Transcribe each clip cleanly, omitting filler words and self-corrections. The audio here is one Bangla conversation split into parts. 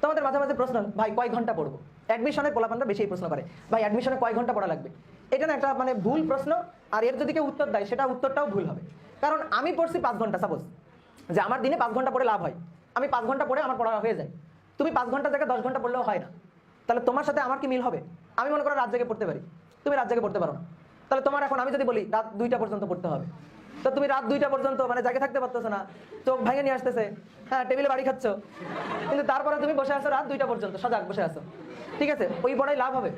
তোমাদের মাঝে মাঝে প্রশ্ন, ভাই কয় ঘন্টা পড়বো? অ্যাডমিশনের পোলাপানরা বেশি এই প্রশ্ন করে, ভাই অ্যাডমিশনে কয় ঘন্টা পড়া লাগবে? এটা না একটা মানে ভুল প্রশ্ন। আর এর যদি কেউ উত্তর দেয় সেটা উত্তরটাও ভুল হবে। কারণ আমি পড়ছি 5 ঘন্টা, সাপোজ যে আমার দিনে 5 ঘন্টা পড়ে লাভ হয়, আমি 5 ঘন্টা পড়ে আমার পড়া হয়ে যায়। তুমি 5 ঘন্টা জায়গায় 10 ঘন্টা পড়লেও হয় না। তাহলে তোমার সাথে আমার কি মিল হবে? আমি মনে করো রাত জেগে পড়তে পারি, তুমি রাত জেগে পড়তে পারো না। তাহলে তোমার এখন আমি যদি বলি রাত 2টা পর্যন্ত পড়তে হবে, তো তুমি রাত 2টা পর্যন্ত মানে জায়গায় থাকতে পারতেছো না, চোখ ভেঙে নিয়ে আসতেছে, হ্যাঁ টেবিলে বাড়ি খাচ্ছ, কিন্তু তারপরে তুমি বসে আছো রাত 2টা পর্যন্ত সজাগ বসে আছো। ঠিক আছে, ওই পড়াই লাভ হবে?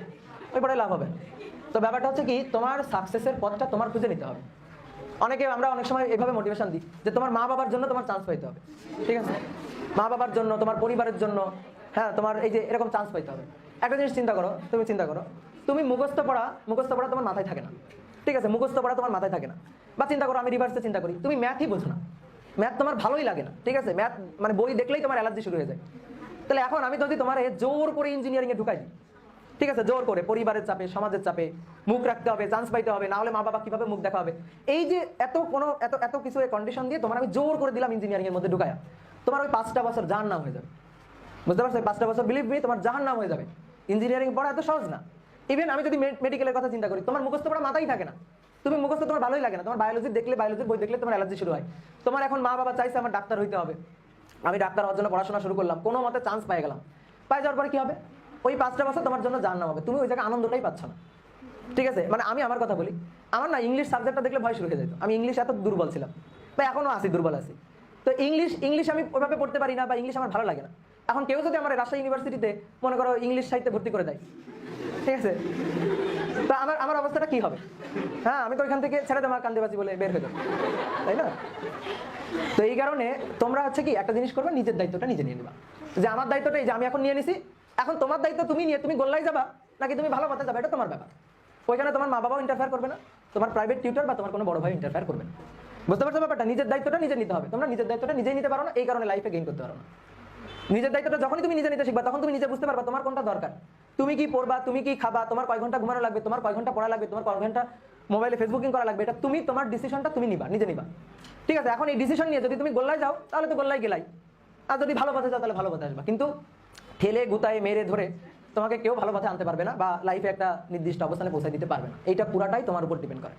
ওই পড়াই লাভ হবে? তো ব্যাপারটা হচ্ছে কি, তোমার সাকসেসের পথটা তোমার খুঁজে নিতে হবে। আমরা অনেক সময় এইভাবে মোটিভেশন দিই যে তোমার মা বাবার জন্য তোমার চান্স পাইতে হবে। ঠিক আছে, মা বাবার জন্য, তোমার পরিবারের জন্য, হ্যাঁ তোমার এই যে এরকম চান্স পাইতে হবে। একটা জিনিস চিন্তা করো, তুমি মুখস্থ পড়া তোমার মাথায় থাকে না। ঠিক আছে, মুখস্থ পড়া তোমার মাথায় থাকে না। বা চিন্তা করো, আমি রিভার্সে চিন্তা করি, তুমি ম্যাথই বোঝো না, ম্যাথ তোমার ভালোই লাগে না। ঠিক আছে, ম্যাথ মানে বই দেখলেই তোমার অ্যালার্জি শুরু হয়ে যায়। তাহলে এখন আমি যদি তোমার জোর করে ইঞ্জিনিয়ারিংয়ে ঢুকাই দিই, ঠিক আছে, জোর করে পরিবারের চাপে, সমাজের চাপে মুখ রাখতে হবে, চান্স পাইতে হবে, না হলে মা বাবা কিভাবে মুখ দেখা হবে, এই যে এত এত কিছু কন্ডিশন দিয়ে তোমার আমি জোর করে দিলাম ইঞ্জিনিয়ারিং এর মধ্যে ঢুকায়া, তোমার ওই 5টা বছর জাহান্নাম হয়ে যাবে। বুঝতে পারছো? 5টা বছর বিলিভ মি তোমার জাহান্নাম হয়ে যাবে। ইঞ্জিনিয়ারিং পড়া এত সহজ না। ইভেন আমি যদি মেডিকেলের কথা চিন্তা করি, তোমার মুখস্থ পড়া মাথায় থাকে না, তুমি মুখস্থ তোমার ভালোই লাগে না, তোমার বায়োলজির বই দেখলে তোমার অ্যালার্জি শুরু হয়। তোমার এখন মা বাবা চাইছে আমার ডাক্তার হইতে হবে, আমি ডাক্তার হওয়ার জন্য পড়াশোনা শুরু করলাম, কোনো মতে চান্স পাই গেলাম, পাই যাওয়ার পরে কি হবে? ওই 5টা বছর তোমার জন্য জাহান্নাম হবে, তুমি ওই জায়গায় আনন্দটাই পাচ্ছ না। ঠিক আছে, মানে আমি আমার কথা বলি, আমার না ইংলিশ সাবজেক্টটা দেখলে ভয় শুরু হয়ে যেত। আমি ইংলিশ এত দুর্বল ছিলাম, বা এখনো আছি, দুর্বল আছি। তো ইংলিশ আমি ওইভাবে পড়তে পারি না, বা ইংলিশ আমার ভালো লাগে না। এখন কেউ যদি আমার রাজশাহী ইউনিভার্সিটিতে মনে করো ইংলিশ সাহিত্যে ভর্তি করে দেয়, ঠিক আছে, তো আমার অবস্থাটা কি হবে? হ্যাঁ, আমি তো ওইখান থেকে ছেড়ে দেবো কান্দিবাসী বলে বের হয়ে যাবো, তাই না? তো এই কারণে তোমরা হচ্ছে কি একটা জিনিস করবে, নিজের দায়িত্বটা নিজে নিয়ে নেবা। যে আমার দায়িত্বটা এই যে আমি এখন নিয়ে নিছি, এখন তোমার দায়িত্ব তুমি নিয়ে তুমি গোল্লাই যাবা নাকি তুমি ভালো পথে যাবে, এটা তোমার ব্যাপার। ওইখানে তোমার মা বাবাও ইন্টারফেয়ার করবে না, তোমার প্রাইভেট টিউটর বা তোমার কোনো বড় ভাই ইন্টারফেয়ার করবে না। বুঝতে পারছো ব্যাপারটা? নিজের দায়িত্বটা নিজে নিতে হবে। তোমরা নিজের দায়িত্বটা নিজেই নিতে পারো না, এই কারণে লাইফে গেইন করতে পারো না। নিজের দায়িত্বটা যখনই তুমি নিজে নিতে শিখবা, তখন তুমি নিজে বুঝতে পারবা তোমার কোনটা দরকার, তুমি কি পড়বা, তুমি কি খাবা, তোমার কয় ঘন্টা ঘুমানো লাগবে, তোমার কয় ঘন্টা পড়া লাগবে, তোমার কয় ঘন্টা মোবাইলে ফেসবুকিং করা লাগবে, এটা তুমি তোমার ডিসিশনটা তুমি নিবা, নিজে নিবা। ঠিক আছে, এখন এই ডিসিশন নিয়ে যদি তুমি গোল্লায় যাও তাহলে তো গোল্লায় গেলাই, আর যদি ভালো পথে যাও তাহলে ভালো পথে আসবা। কিন্তু ঠেলে গুতায় মেরে ধরে তোমাকে কেউ ভালো পথে আনতে পারবে না, বা লাইফে একটা নির্দিষ্ট অবস্থানে পৌঁছে দিতে পারবে না। এইটা পুরাটাই তোমার উপর ডিপেন্ড করে।